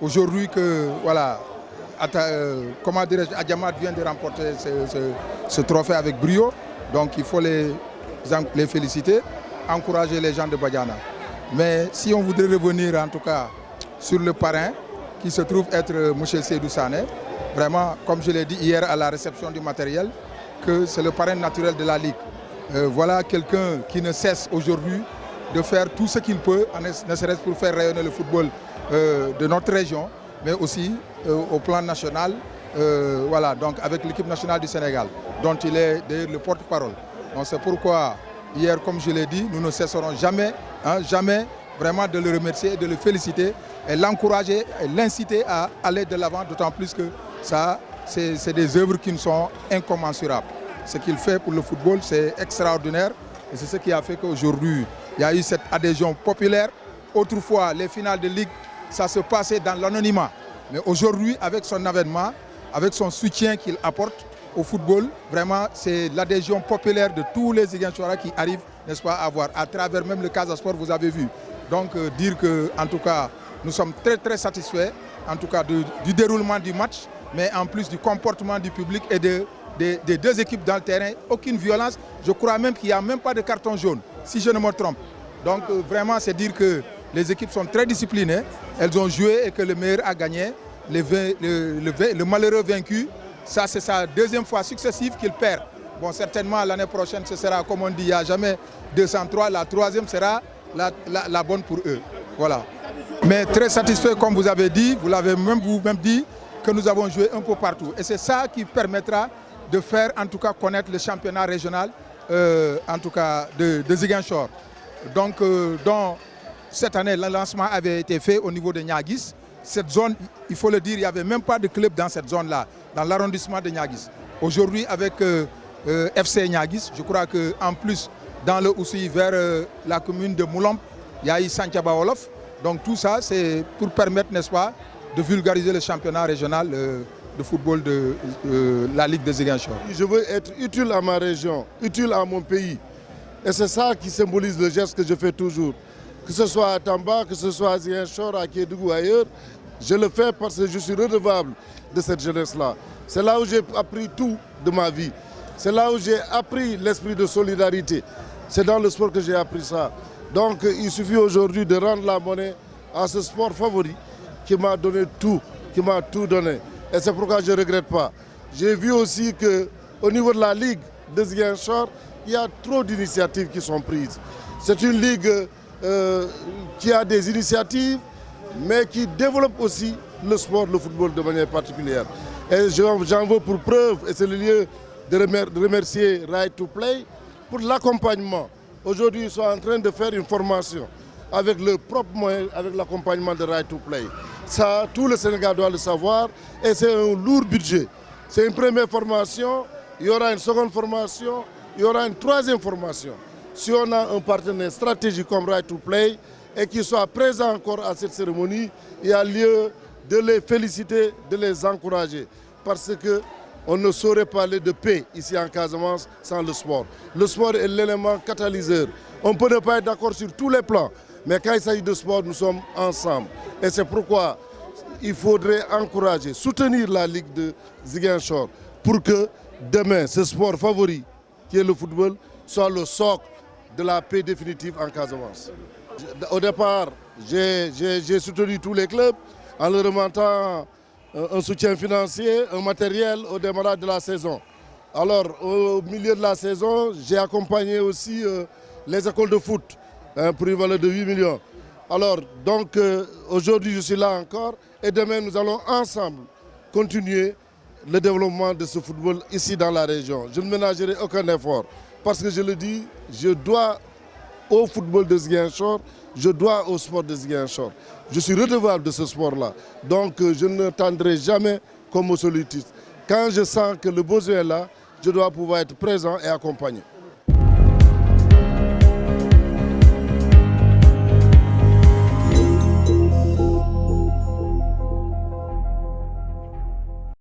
aujourd'hui que, voilà, comment dirais-je, Adjamat vient de remporter ce trophée avec brio. Donc il faut les féliciter, encourager les gens de Badiana. Mais si on voudrait revenir en tout cas sur le parrain, qui se trouve être M. Seydou Sané, vraiment, comme je l'ai dit hier à la réception du matériel, que c'est le parrain naturel de la Ligue. Voilà quelqu'un qui ne cesse aujourd'hui de faire tout ce qu'il peut, ne serait-ce pour faire rayonner le football de notre région, mais aussi au plan national, voilà, donc avec l'équipe nationale du Sénégal, dont il est d'ailleurs le porte-parole. Donc c'est pourquoi, hier, comme je l'ai dit, nous ne cesserons jamais, jamais vraiment de le remercier et de le féliciter et l'encourager et l'inciter à aller de l'avant, d'autant plus que ça, c'est des œuvres qui ne sont incommensurables. Ce qu'il fait pour le football, c'est extraordinaire et c'est ce qui a fait qu'aujourd'hui, il y a eu cette adhésion populaire. Autrefois, les finales de Ligue, ça se passait dans l'anonymat. Mais aujourd'hui, avec son avènement, avec son soutien qu'il apporte au football, vraiment, c'est l'adhésion populaire de tous les Ziguinchorois qui arrivent, n'est-ce pas, à voir. À travers même le Casa Sport, vous avez vu. Donc, dire que, en tout cas, nous sommes très, très satisfaits, en tout cas, du déroulement du match, mais en plus du comportement du public et des deux équipes dans le terrain. Aucune violence. Je crois même qu'il n'y a même pas de carton jaune, si je ne me trompe. Donc, vraiment, c'est dire que les équipes sont très disciplinées. Elles ont joué et que le meilleur a gagné. Le malheureux vaincu, ça c'est sa deuxième fois successive qu'il perd. Bon, certainement l'année prochaine, ce sera, comme on dit, il n'y a jamais 203. La troisième sera la bonne pour eux. Voilà. Mais très satisfait, comme vous avez dit, vous l'avez même vous-même dit, que nous avons joué un peu partout. Et c'est ça qui permettra de faire, en tout cas, connaître le championnat régional, en tout cas, de Ziguinchor. Donc, cette année, le lancement avait été fait au niveau de Niaguis. Cette zone, il faut le dire, il n'y avait même pas de club dans cette zone-là, dans l'arrondissement de Niaguis. Aujourd'hui, avec FC Niaguis, je crois qu'en plus, dans le aussi vers la commune de Moulamp, il y a eu Santiaba Wolof. Donc tout ça, c'est pour permettre, n'est-ce pas, de vulgariser le championnat régional de football de la Ligue des Ziguinchor. Je veux être utile à ma région, utile à mon pays. Et c'est ça qui symbolise le geste que je fais toujours. Que ce soit à Tamba, que ce soit à Ziguinchor, à Kédougou ou ailleurs, je le fais parce que je suis redevable de cette jeunesse-là. C'est là où j'ai appris tout de ma vie. C'est là où j'ai appris l'esprit de solidarité. C'est dans le sport que j'ai appris ça. Donc il suffit aujourd'hui de rendre la monnaie à ce sport favori qui m'a donné tout, qui m'a tout donné. Et c'est pourquoi je ne regrette pas. J'ai vu aussi qu'au niveau de la Ligue de Ziguinchor, il y a trop d'initiatives qui sont prises. C'est une ligue qui a des initiatives, mais qui développe aussi le sport, le football de manière particulière. Et j'en veux pour preuve, et c'est le lieu de remercier Right to Play pour l'accompagnement. Aujourd'hui, ils sont en train de faire une formation avec leurs propres moyens, avec l'accompagnement de Right to Play. Ça, tout le Sénégal doit le savoir, et c'est un lourd budget. C'est une première formation, il y aura une seconde formation, il y aura une troisième formation. Si on a un partenaire stratégique comme Right to Play et qui soit présent encore à cette cérémonie, il y a lieu de les féliciter, de les encourager. Parce qu'on ne saurait parler de paix ici en Casamance sans le sport. Le sport est l'élément catalyseur. On peut ne pas être d'accord sur tous les plans, mais quand il s'agit de sport, nous sommes ensemble. Et c'est pourquoi il faudrait encourager, soutenir la Ligue de Ziguinchor pour que demain, ce sport favori, qui est le football, soit le socle de la paix définitive en Casamance. Au départ, j'ai soutenu tous les clubs en leur remontant un soutien financier, un matériel au démarrage de la saison. Alors, au milieu de la saison, j'ai accompagné aussi les écoles de foot pour une valeur de 8 millions. Alors, donc, aujourd'hui, je suis là encore et demain, nous allons ensemble continuer le développement de ce football ici dans la région. Je ne ménagerai aucun effort parce que je le dis, je dois au football de Ziguinchor, je dois au sport de Ziguinchor. Je suis redevable de ce sport-là. Donc je ne tendrai jamais comme au solutiste. Quand je sens que le besoin est là, je dois pouvoir être présent et accompagné.